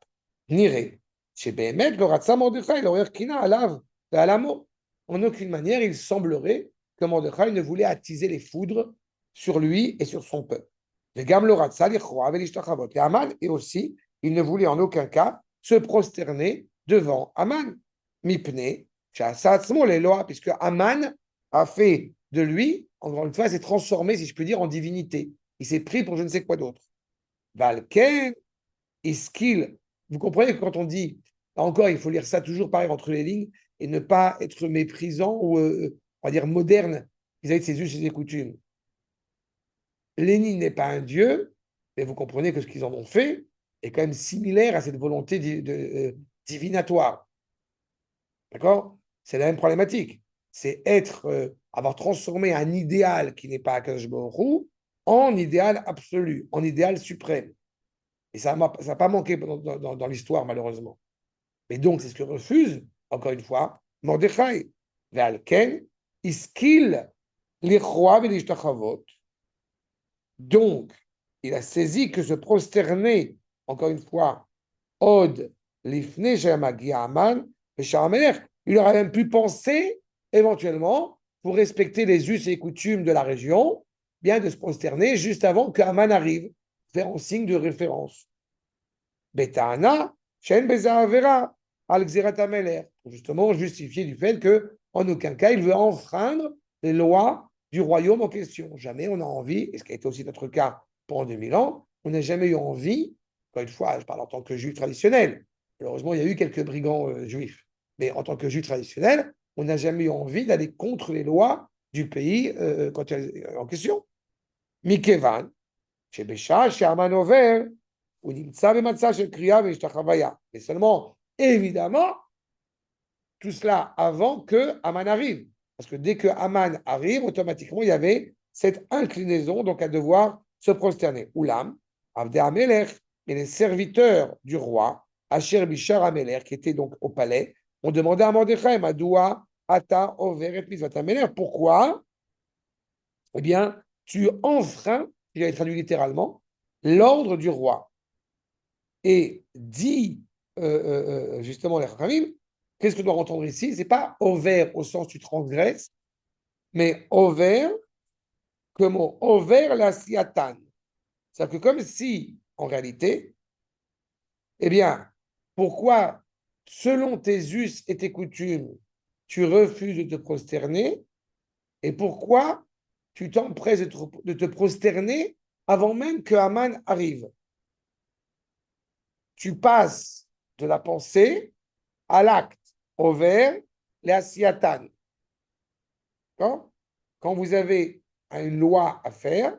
Nire, chez Behemet, le Ratsa Mordechai, l'Orer Kina, Alav, Alamo. En aucune manière, il semblerait que Mordechai ne voulait attiser les foudres sur lui et sur son peuple. Le Gam le Ratsa, l'Ichroav et l'Ishtachavot. Et Aman, et aussi, il ne voulait en aucun cas se prosterner devant Aman. Mipne, Chasatzmo, les lois, puisque Aman a fait de lui, encore une fois, s'est transformé, si je peux dire, en divinité. Il s'est pris pour je ne sais quoi d'autre. Valken, Iskil. Vous comprenez que quand on dit, là encore, il faut lire ça toujours pareil entre les lignes et ne pas être méprisant ou, on va dire, moderne vis-à-vis de ses us et ses coutumes. Lénine n'est pas un dieu, mais vous comprenez que ce qu'ils en ont fait est quand même similaire à cette volonté divinatoire. D'accord? C'est la même problématique. C'est avoir transformé un idéal qui n'est pas Akadosh Baruch Hu en idéal absolu, en idéal suprême. Et ça n'a pas manqué dans l'histoire, malheureusement. Mais donc, c'est ce que refuse, encore une fois, Mordechai. Ve'alken, iskil lichroav et donc, il a saisi que se prosterner, encore une fois, od lifne shamagiaman et il aurait même pu penser, éventuellement, pour respecter les us et coutumes de la région, bien de se prosterner juste avant que Haman arrive, faire un signe de référence. Betana, Shen Bezavera, Al Xeratameler, pour justement justifier du fait que, en aucun cas, il veut enfreindre les lois du royaume en question. Jamais on a envie, et ce qui a été aussi notre cas pendant 2000 ans, on n'a jamais eu envie, encore une fois, je parle en tant que juif traditionnel. Malheureusement, il y a eu quelques brigands juifs, mais en tant que juif traditionnel, on n'a jamais eu envie d'aller contre les lois du pays en question. Mikevan, chez Bécha, chez Amanover, mais seulement, évidemment, tout cela avant que Aman arrive. Parce que dès que Aman arrive, automatiquement, il y avait cette inclinaison donc à devoir se prosterner. Oulam, Avde Amelech, et les serviteurs du roi, Asher Bishar Amelech, qui étaient donc au palais, ont demandé à Mordechai, Madoua, Ata, Overet, Mizvat Amelech. Pourquoi? Eh bien, tu enfreins, il a traduit littéralement, l'ordre du roi. Et dit justement les Rachamim, qu'est-ce que doit entendre ici? C'est pas over au sens tu transgresses, mais over comme over la siatan. C'est-à-dire que comme si, en réalité, eh bien, pourquoi, selon tes us et tes coutumes, tu refuses de te prosterner, et pourquoi tu t'empresses de te prosterner avant même que Haman arrive? Tu passes de la pensée à l'acte, over, les asiatan. Quand vous avez une loi à faire,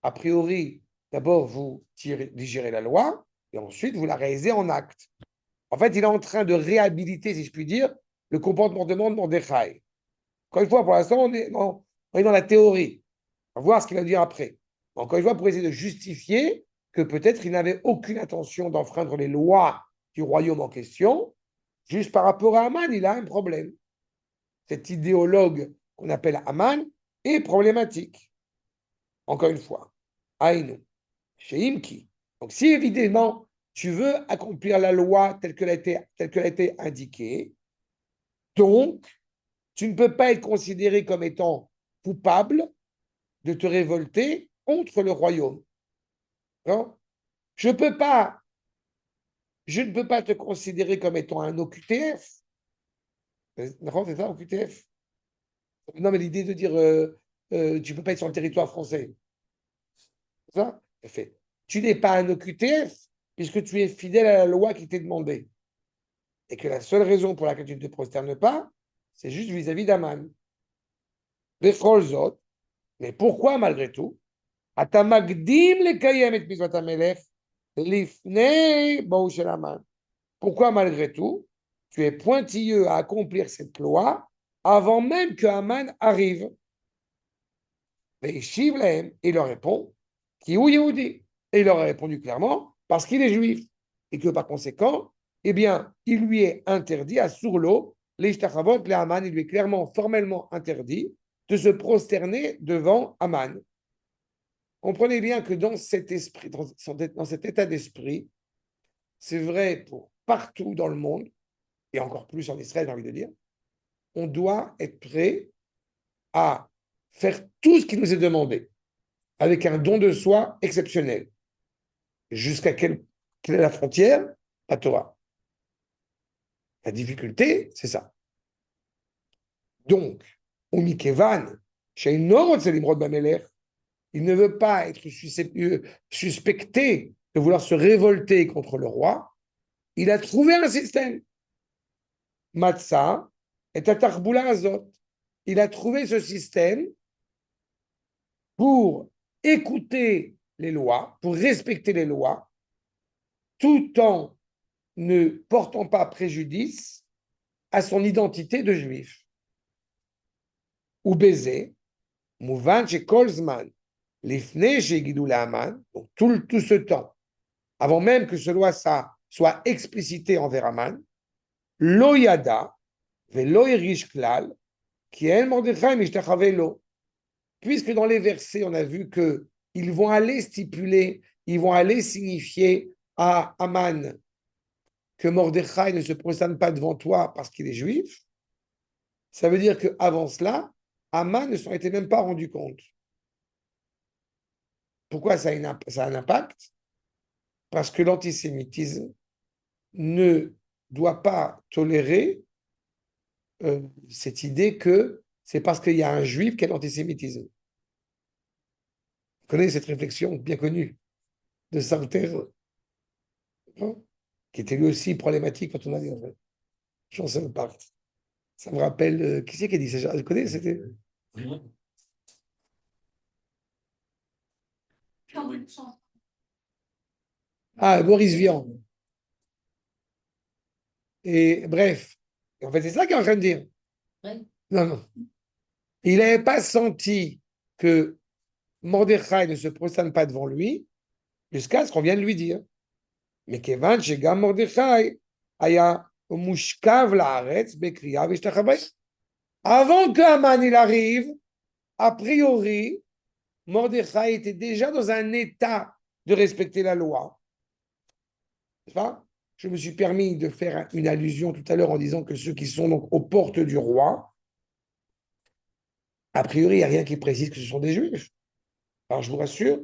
a priori, d'abord vous digérez la loi et ensuite vous la réalisez en acte. En fait, il est en train de réhabiliter, si je puis dire, le comportement de Mordechai. Encore une fois, pour l'instant, on est dans la théorie. On va voir ce qu'il va dire après. Encore une fois, pour essayer de justifier que peut-être il n'avait aucune intention d'enfreindre les lois du royaume en question. Juste par rapport à Haman, il a un problème. Cet idéologue qu'on appelle Aman, est problématique. Encore une fois, Aïnou, chez Imki. Donc, si évidemment, tu veux accomplir la loi telle qu'elle a été indiquée, donc, tu ne peux pas être considéré comme étant coupable de te révolter contre le royaume. Non. Je ne peux pas te considérer comme étant un OQTF. Non, c'est ça, OQTF. Non, mais l'idée de dire tu ne peux pas être sur le territoire français. C'est ça? Fait. Tu n'es pas un OQTF puisque tu es fidèle à la loi qui t'est demandée. Et que la seule raison pour laquelle tu ne te prosternes pas, c'est juste vis-à-vis d'Aman. Les Frolzot. Mais pourquoi malgré tout? Pourquoi malgré tout, tu es pointilleux à accomplir cette loi avant même que Haman arrive? Et il leur répond, qui ou Yehudi. Et il leur a répondu clairement, parce qu'il est juif. Et que par conséquent, eh bien, il lui est interdit à Sourlo, les Shtachavot, les Haman, il lui est clairement, formellement interdit de se prosterner devant Haman. Comprenez bien que dans cet esprit, dans cet état d'esprit, c'est vrai pour partout dans le monde, et encore plus en Israël, j'ai envie de dire, on doit être prêt à faire tout ce qui nous est demandé, avec un don de soi exceptionnel. Jusqu'à quelle est la frontière? La Torah. La difficulté, c'est ça. Donc, Omikevan, chez une autre, il ne veut pas être suspecté de vouloir se révolter contre le roi. Il a trouvé un système. Matzah et Tatarboula Azot. Il a trouvé ce système pour écouter les lois, pour respecter les lois, tout en ne portant pas préjudice à son identité de juif. Ou baiser, Mouvan chez Kolzman, l'ifne chez Gidou Haman, donc tout ce temps, avant même que ce loi ça soit explicité envers Haman, Loyada, Velo Irish Klal, qui est Mordechai Mishtachavelo. Puisque dans les versets, on a vu qu'ils vont aller stipuler, ils vont aller signifier à Haman que Mordechai ne se prosterne pas devant toi parce qu'il est juif, ça veut dire qu'avant cela, Haman ne s'en était même pas rendu compte. Pourquoi ça a un impact? Parce que l'antisémitisme ne doit pas tolérer cette idée que c'est parce qu'il y a un juif qu'il y a l'antisémitisme. Vous connaissez cette réflexion bien connue de Sartre, hein, qui était lui aussi problématique quand on a dit Chanson Part. Ça me rappelle, qui c'est qui a dit ça? Je connais, c'était. Ah, Boris Vian. Et bref, en fait, c'est ça qu'il est en train de dire. Oui. Non, non. Il n'avait pas senti que Mordechai ne se prosterne pas devant lui jusqu'à ce qu'on vienne de lui dire. Mais Kevan, Shegam Mordechai, Aya Mushkav Laaretz, Bekriya, Vishtachabay. Avant que Haman il arrive, a priori, Mordechai était déjà dans un état de respecter la loi. N'est-ce pas? Je me suis permis de faire une allusion tout à l'heure en disant que ceux qui sont donc aux portes du roi, a priori, il n'y a rien qui précise que ce sont des juifs. Alors, je vous rassure,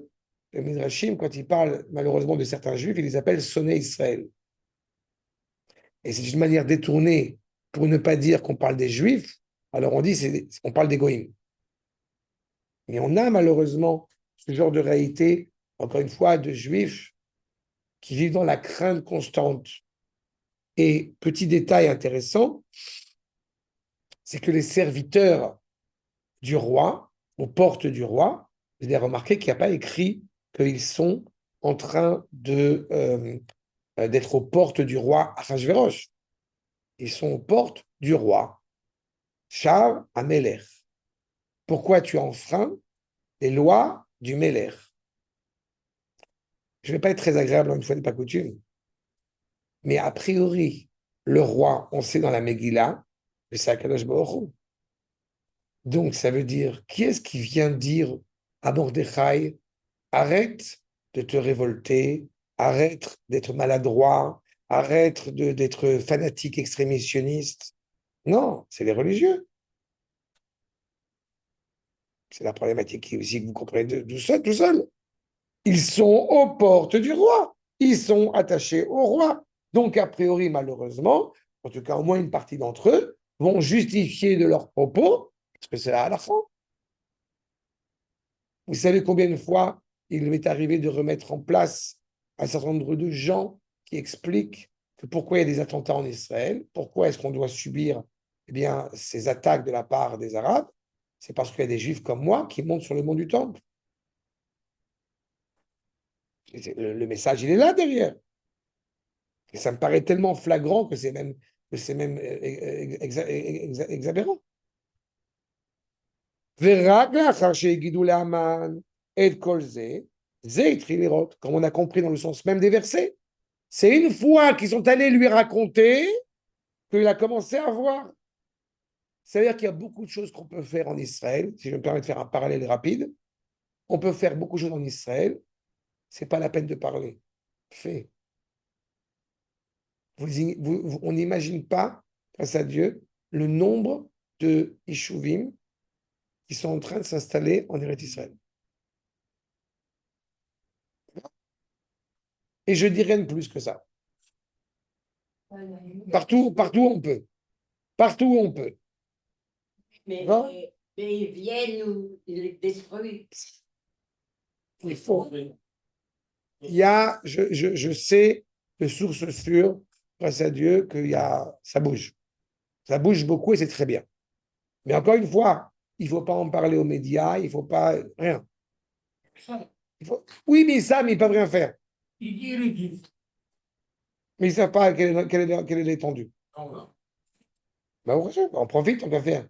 le Midrashim, quand il parle malheureusement de certains juifs, il les appelle sonnés Israël. Et c'est une manière détournée pour ne pas dire qu'on parle des juifs. Alors, on dit qu'on parle des goïms. Mais on a malheureusement ce genre de réalité, encore une fois, de juifs qui vivent dans la crainte constante. Et petit détail intéressant, c'est que les serviteurs du roi, aux portes du roi, vous avez remarqué qu'il n'y a pas écrit qu'ils sont en train d'être aux portes du roi Achashverosh. Ils sont aux portes du roi, Char Ameler. Pourquoi tu enfreins les lois du Meler? Je ne vais pas être très agréable, une fois n'est pas coutume, mais a priori, le roi, on sait dans la Megillah, que c'est Akadosh Baruch Hu. Donc, ça veut dire, qui est-ce qui vient dire à Mordechai, arrête de te révolter, arrête d'être maladroit, arrête d'être fanatique extrémissionniste. Non, c'est les religieux. C'est la problématique qui aussi que vous comprenez tout seul. Ils sont aux portes du roi. Ils sont attachés au roi. Donc, a priori, malheureusement, en tout cas, au moins une partie d'entre eux vont justifier de leurs propos, parce que c'est à la fin. Vous savez combien de fois il m'est arrivé de remettre en place un certain nombre de gens qui expliquent que pourquoi il y a des attentats en Israël, pourquoi est-ce qu'on doit subir bien, ces attaques de la part des Arabes, c'est parce qu'il y a des Juifs comme moi qui montent sur le mont du Temple. Le message, il est là derrière. Et ça me paraît tellement flagrant que c'est même exabérant. Comme on a compris dans le sens même des versets, c'est une fois qu'ils sont allés lui raconter qu'il a commencé à voir. C'est-à-dire qu'il y a beaucoup de choses qu'on peut faire en Israël, si je me permets de faire un parallèle rapide. On peut faire beaucoup de choses en Israël, c'est pas la peine de parler. Fait. On n'imagine pas, grâce à Dieu, le nombre de Ishuvim qui sont en train de s'installer en Eretz Israël. Et je dirais rien de plus que ça. Partout où on peut. Partout où on peut. Mais ils viennent nous les détruire. Il faut. Il y a, je sais de sources sûres, grâce à Dieu, ça bouge. Ça bouge beaucoup et c'est très bien. Mais encore une fois, il ne faut pas en parler aux médias, il ne faut pas. Rien. Oui, mais ils ne peuvent rien faire. Mais ils ne savent pas quelle est l'étendue. Ben, on profite, on peut faire.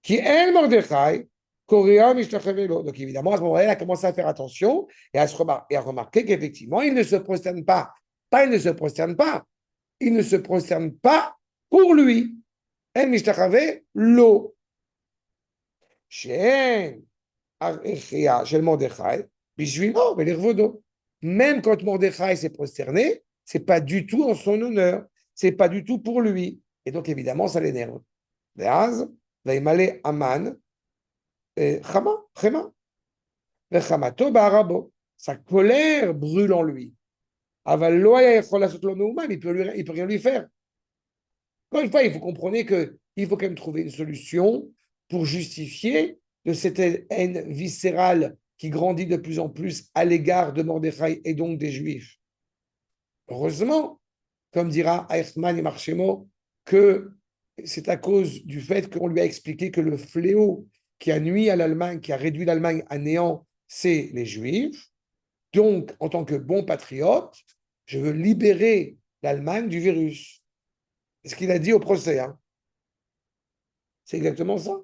Qui est Mordechai, donc évidemment, à ce moment-là, elle a commencé à faire attention et à remarquer qu'effectivement, il ne se prosterne pas. Pas il ne se prosterne pas. Il ne se prosterne pas pour lui. Elle mishtachave l'eau. Chez Mordechai, bishvilo, velirvodo. Même quand Mordechai s'est prosterné, c'est pas du tout en son honneur. C'est pas du tout pour lui. Et donc, évidemment, ça l'énerve. Veaz, vaimale Aman, Chama. Sa colère brûle en lui. Il ne peut rien lui faire. Encore une fois, il faut comprendre qu'il faut quand même trouver une solution pour justifier de cette haine viscérale qui grandit de plus en plus à l'égard de Mordechai et donc des Juifs. Heureusement, comme dira Eichmann et Marchemo, que c'est à cause du fait qu'on lui a expliqué que le fléau qui a nui à l'Allemagne, qui a réduit l'Allemagne à néant, c'est les Juifs. Donc, en tant que bon patriote, je veux libérer l'Allemagne du virus. C'est ce qu'il a dit au procès. Hein. C'est exactement ça.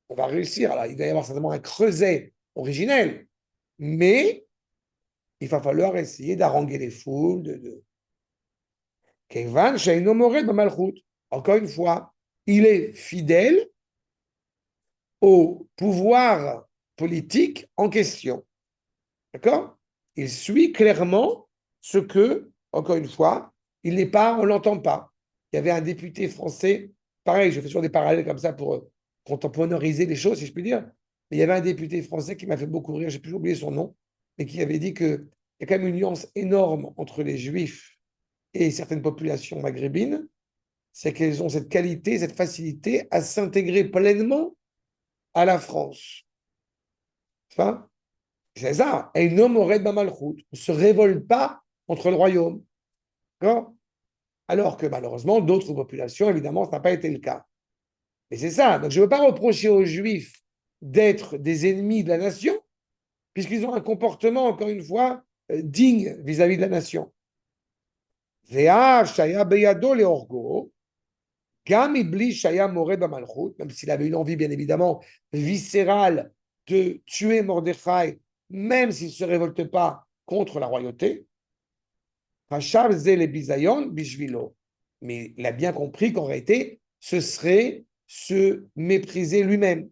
On va réussir. Alors, il va y avoir certainement un creuset originel, mais il va falloir essayer d'haranguer les foules. Encore une fois, il est fidèle au pouvoir politique en question. D'accord? Il suit clairement ce que, encore une fois, il n'est pas, on ne l'entend pas. Il y avait un député français, pareil, je fais toujours des parallèles comme ça pour contemporairiser les choses, si je puis dire. Mais il y avait un député français qui m'a fait beaucoup rire, j'ai plus oublié son nom, mais qui avait dit qu'il y a quand même une nuance énorme entre les Juifs et certaines populations maghrébines, c'est qu'elles ont cette qualité, cette facilité à s'intégrer pleinement à la France. Enfin, c'est ça. Et nomme aurait malchut. On ne se révolte pas contre le royaume. D'accord? Alors que malheureusement, d'autres populations, évidemment, ça n'a pas été le cas. Et c'est ça. Donc je ne veux pas reprocher aux Juifs d'être des ennemis de la nation, puisqu'ils ont un comportement, encore une fois, digne vis-à-vis de la nation. Même s'il avait une envie, bien évidemment, viscérale de tuer Mordechai, même s'il ne se révolte pas contre la royauté, mais il a bien compris qu'en réalité, ce serait se mépriser lui-même.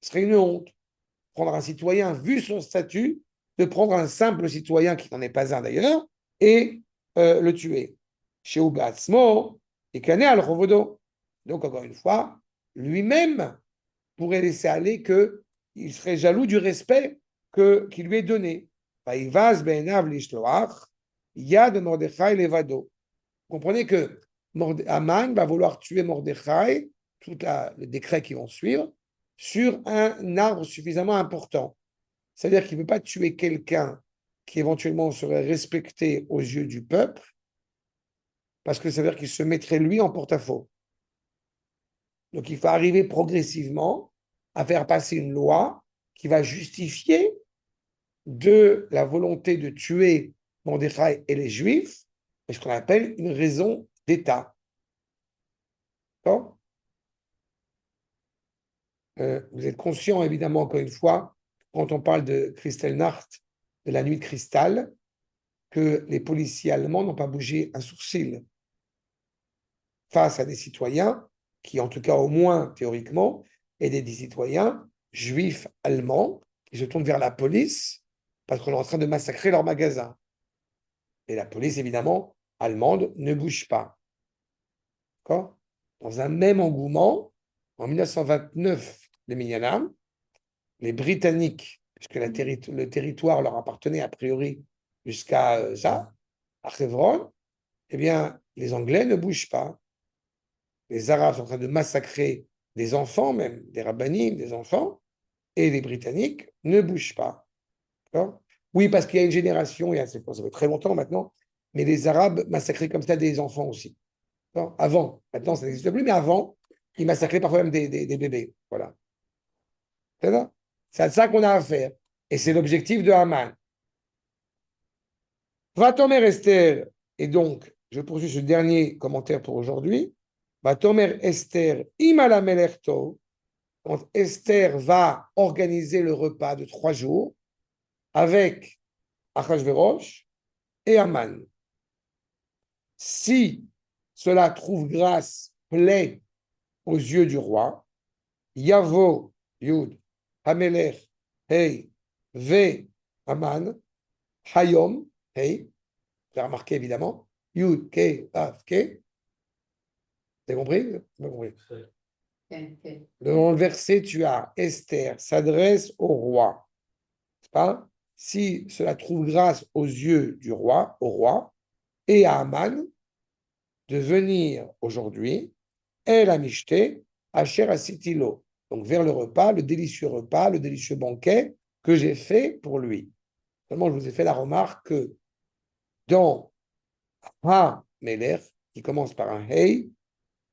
Ce serait une honte. Prendre un citoyen, vu son statut, de prendre un simple citoyen, qui n'en est pas un d'ailleurs, et le tuer. Chez Ubatsmo, et Kané al Rovodo. Donc, encore une fois, lui-même pourrait laisser aller qu'il serait jaloux du respect qui lui est donné. Vaïvaz be'enav lishloach, yad Mordechai levado. Comprenez que Aman va vouloir tuer Mordechai, tout le décret qui vont suivre, sur un arbre suffisamment important. C'est-à-dire qu'il ne peut pas tuer quelqu'un qui éventuellement serait respecté aux yeux du peuple, parce que ça veut dire qu'il se mettrait lui en porte-à-faux. Donc il faut arriver progressivement à faire passer une loi qui va justifier de la volonté de tuer Mordechai et les Juifs, ce qu'on appelle une raison d'État. D'accord ? Vous êtes conscient, évidemment, encore une fois, quand on parle de Kristallnacht, de la nuit de cristal, que les policiers allemands n'ont pas bougé un sourcil face à des citoyens qui, en tout cas au moins théoriquement, étaient des citoyens juifs allemands qui se tournent vers la police parce qu'on est en train de massacrer leur magasin. Et la police, évidemment, allemande ne bouge pas. D'accord ? Dans un même engouement, en 1929, les Minyanam, les Britanniques, puisque le territoire leur appartenait a priori jusqu'à ça, à Hebron, eh bien, les Anglais ne bougent pas. Les Arabes sont en train de massacrer des enfants, même des rabbinim, des enfants, et les Britanniques ne bougent pas. Oui, parce qu'il y a une génération, et ça fait très longtemps maintenant, mais les Arabes massacraient comme ça des enfants aussi. Avant, maintenant ça n'existe plus, mais avant, ils massacraient parfois même des bébés. Voilà. C'est à ça qu'on a affaire. Et c'est l'objectif de Haman. Vatomer Esther, et donc, je poursuis ce dernier commentaire pour aujourd'hui. Vatomer Esther, imala melerto, quand Esther va organiser le repas de 3 jours avec Achashverosh et Haman. Si cela trouve grâce, plaît aux yeux du roi, Yavo, Yud, Hamelech, Hey, Ve, Haman, Hayom, Hey, vous avez remarqué évidemment, Yud, Ke, Vav, Ke. Vous avez compris? Vous avez compris. Dans le verset, tu as Esther s'adresse au roi. C'est pas? Si cela trouve grâce aux yeux du roi, au roi, et à Haman, de venir aujourd'hui, El Amishté, Asher Asitilo, donc vers le repas, le délicieux banquet que j'ai fait pour lui. Seulement, je vous ai fait la remarque que dans Ha Meler, qui commence par un Hey,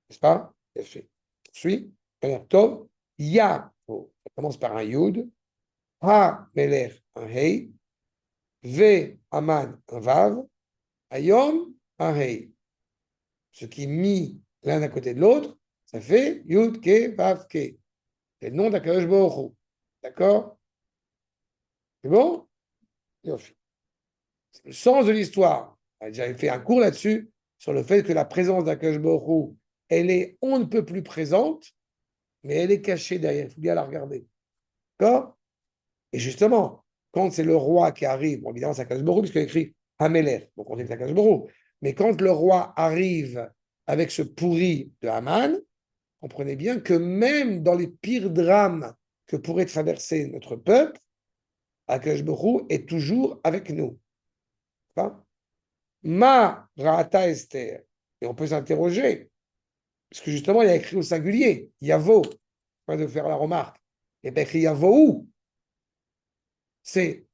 n'est-ce pas? Suis, Tov, Ya, ça commence par un Yud, Ha Meler, un Hey, Ve Aman, un Vav, Ayom, un Hey. Ce qui mis l'un à côté de l'autre, ça fait Yud, Ke, Vav, Ke. C'est le nom d'Akadosh Baruch Hu. D'accord? C'est bon? C'est le sens de l'histoire. J'avais fait un cours là-dessus, sur le fait que la présence d'Akadosh Baruch Hu, elle est on ne peut plus présente, mais elle est cachée derrière. Il faut bien la regarder. D'accord? Et justement, quand c'est le roi qui arrive, bon, évidemment, c'est Akadosh Baruch Hu, puisqu'il a écrit Hamelech, donc on dit que c'est Akadosh Baruch Hu. Mais quand le roi arrive avec ce pourri de Haman, comprenez bien que même dans les pires drames que pourrait traverser notre peuple, Akadosh Baruch Hu est toujours avec nous. Ma Ra'ata Esther. Et on peut s'interroger, parce que justement, il a écrit au singulier, Yavo, pas de faire la remarque. Il a écrit Yavo où? C'est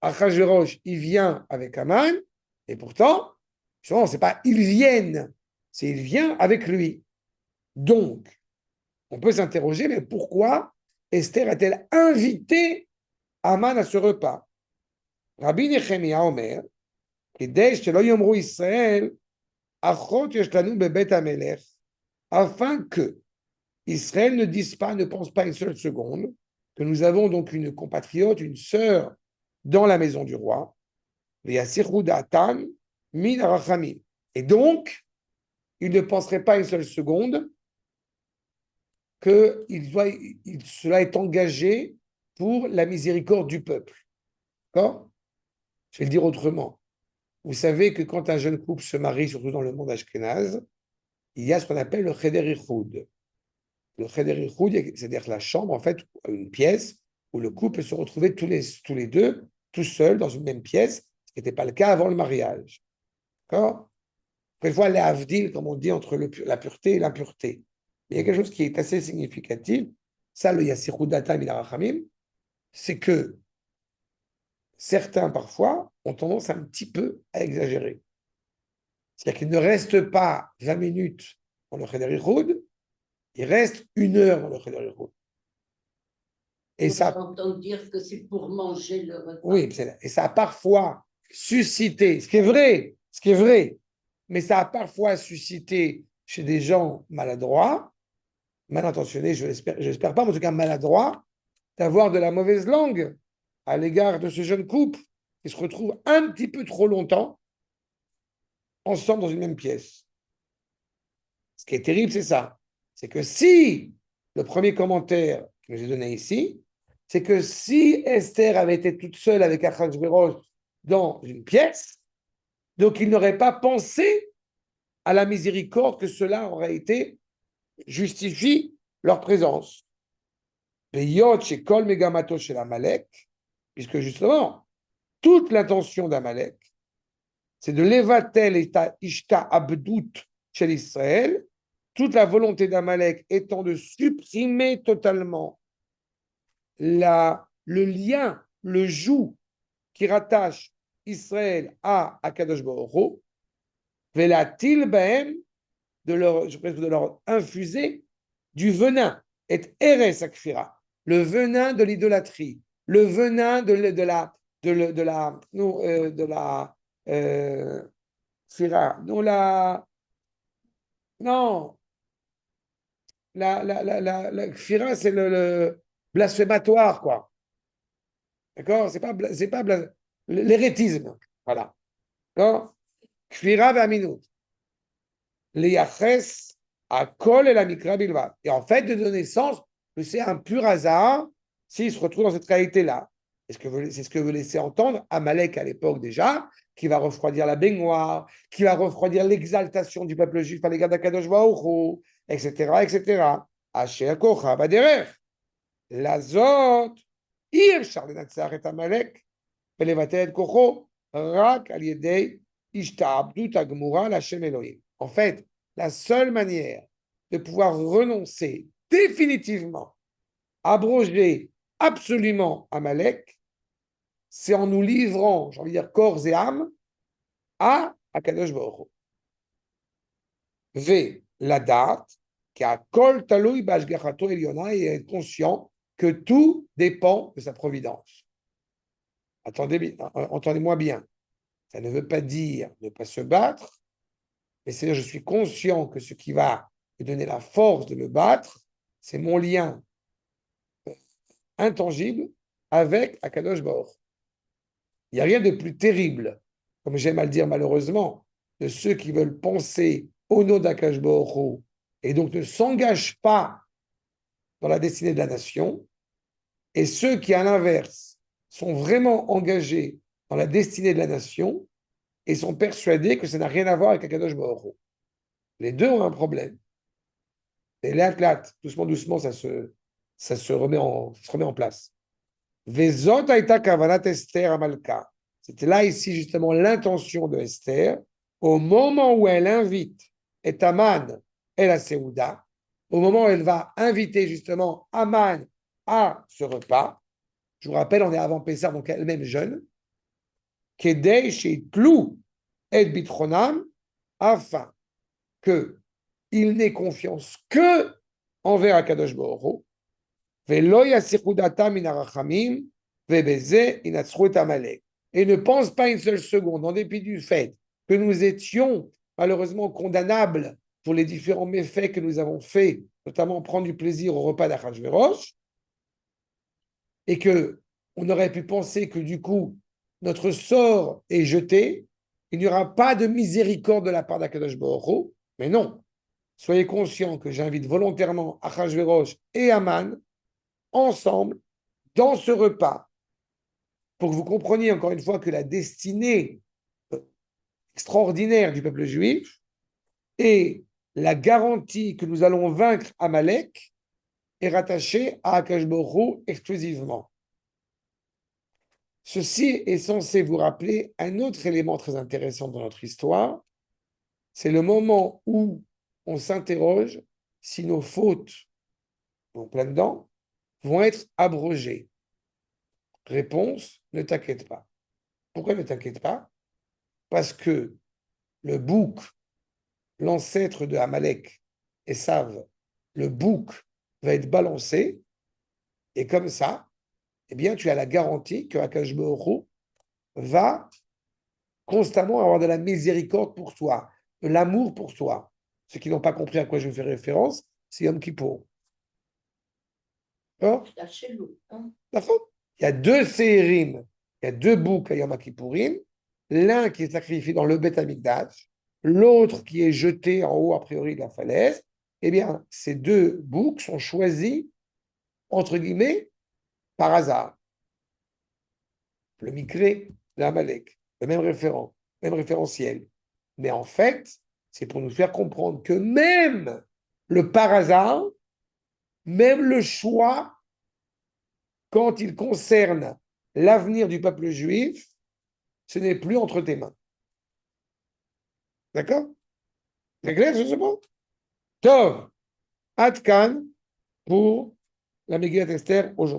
Achashverosh, il vient avec Haman, et pourtant, justement, c'est pas ils viennent, c'est il vient avec lui. Donc, on peut s'interroger, mais pourquoi Esther a-t-elle invité Haman à ce repas? Rabbi Nechemia Omer, כדי שלא יאמרו ישראל, אחות יש לנו בבית המלך, afin que Israël ne dise pas, ne pense pas une seule seconde, que nous avons donc une compatriote, une sœur dans la maison du roi, et donc, il ne penserait pas une seule seconde que cela est engagé pour la miséricorde du peuple. D'accord? Je vais le dire autrement. Vous savez que quand un jeune couple se marie, surtout dans le monde ashkénaze, il y a ce qu'on appelle le cheder ichoud. Le cheder ichoud, c'est-à-dire la chambre, en fait, une pièce où le couple peut se retrouver tous les deux, tout seuls, dans une même pièce, ce qui n'était pas le cas avant le mariage. D'accord? Quelquefois, les avdil, comme on dit, entre la pureté et l'impureté. Il y a quelque chose qui est assez significatif, ça, le yassichud data minarachamim, c'est que certains, parfois, ont tendance un petit peu à exagérer. C'est-à-dire qu'il ne reste pas 20 minutes dans le Cheder Ichoud, il reste 1 heure dans le Cheder Ichoud. Et ça, entend dire que c'est pour manger le repas. oui, et ça a parfois suscité, ce qui est vrai, mais ça a parfois suscité chez des gens maladroits, mal intentionnés, je l'espère pas, mais en tout cas maladroits, d'avoir de la mauvaise langue à l'égard de ce jeune couple qui se retrouve un petit peu trop longtemps ensemble dans une même pièce. Ce qui est terrible, c'est ça. C'est que si, le premier commentaire que j'ai donné ici, c'est que si Esther avait été toute seule avec Achashverosh dans une pièce, donc il n'aurait pas pensé à la miséricorde que cela aurait été justifie leur présence. Peyot chez Kol Megamato chez l'Amalek, puisque justement, toute l'intention d'Amalek, c'est de l'évatel et ishta abdout chez l'Israël, toute la volonté d'Amalek étant de supprimer totalement le lien, le joug qui rattache Israël à Akadosh Baruch Hu, velatil bahem, de leur infuser du venin, et eres akfira, le venin de l'idolâtrie, le venin de la Fira, non, non, la Kfira, c'est le blasphématoire, quoi. D'accord? C'est pas l'hérétisme. Voilà. D'accord? Kfira v'aminut. Liaches à Kol et la Mikra Bilva. Et en fait, de donner sens que c'est un pur hasard s'il se retrouve dans cette qualité-là. C'est ce que veut laisser entendre Amalek à l'époque déjà, qui va refroidir la baignoire, qui va refroidir l'exaltation du peuple juif à l'égard d'Akadosh Baruch Hu, etc., etc. Asher Kocha Baderer. Lazot, Ir Charlenatzar et Amalek, Pelevater et Kocho, Rak al Yedei, Ishtaabdut Agmura, Lachem Elohim. En fait, la seule manière de pouvoir renoncer définitivement, abroger absolument Amalek, c'est en nous livrant, j'ai envie de dire, corps et âme, à Akadosh Baruch Hu. V, la date, qui a kol taloui bashgachato eliona, et être conscient que tout dépend de sa providence. Entendez-moi bien. Ça ne veut pas dire ne pas se battre, mais c'est-à-dire je suis conscient que ce qui va me donner la force de me battre, c'est mon lien intangible avec Akadosh Baruch. Il n'y a rien de plus terrible, comme j'aime à le dire malheureusement, de ceux qui veulent penser au nom d'Akadosh Baruch et donc ne s'engagent pas dans la destinée de la nation, et ceux qui, à l'inverse, sont vraiment engagés dans la destinée de la nation et sont persuadés que ça n'a rien à voir avec Akadosh Baruch. Les deux ont un problème. Et là, doucement, doucement, ça se remet en place. Vezot aita kavanat Esther Amalka. C'était là, ici, justement, l'intention de Esther, au moment où elle invite et Aman et la Séouda, au moment où elle va inviter, justement, Aman à ce repas. Je vous rappelle, on est avant Pessah, donc elle-même jeune. Kedei sheitlou et bitronam, afin qu'il n'ait confiance que envers Akadosh Baruch Hu, velo yasichu datam min harachamim, vebeze inatzru et Amalek. Et ne pense pas une seule seconde, en dépit du fait que nous étions malheureusement condamnables pour les différents méfaits que nous avons faits, notamment prendre du plaisir au repas d'Achashverosh, et que on aurait pu penser que du coup, notre sort est jeté, il n'y aura pas de miséricorde de la part d'Akadosh Baruch Hu, mais non. soyez conscients que j'invite volontairement Achashverosh et Haman ensemble dans ce repas pour que vous compreniez encore une fois que la destinée extraordinaire du peuple juif et la garantie que nous allons vaincre Amalek est rattachée à Akash Baruch Hu exclusivement. Ceci est censé vous rappeler un autre élément très intéressant dans notre histoire, c'est le moment où on s'interroge si nos fautes, en plein dedans, vont être abrogées. Réponse, ne t'inquiète pas. Pourquoi ne t'inquiète pas? Parce que le bouc, l'ancêtre de Amalek, Esav, le bouc va être balancé, et comme ça, eh bien, tu as la garantie que Akash Baruch Hu va constamment avoir de la miséricorde pour toi, de l'amour pour toi. Ceux qui n'ont pas compris à quoi je fais référence, c'est Yom Kippour. D'accord? Il y a deux sérim, il y a deux boucs à Yom Kippourim, l'un qui est sacrifié dans le Beth Amikdash, l'autre qui est jeté en haut a priori de la falaise. Eh bien, ces deux boucs sont choisis, entre guillemets, par hasard. Le Mikré, l'Amalek, le même référent, même référentiel. Mais en fait, c'est pour nous faire comprendre que même le par hasard, même le choix, quand il concerne l'avenir du peuple juif, ce n'est plus entre tes mains. D'accord? C'est clair sur ce point? Tov, Atkan pour la Megillat Esther aujourd'hui.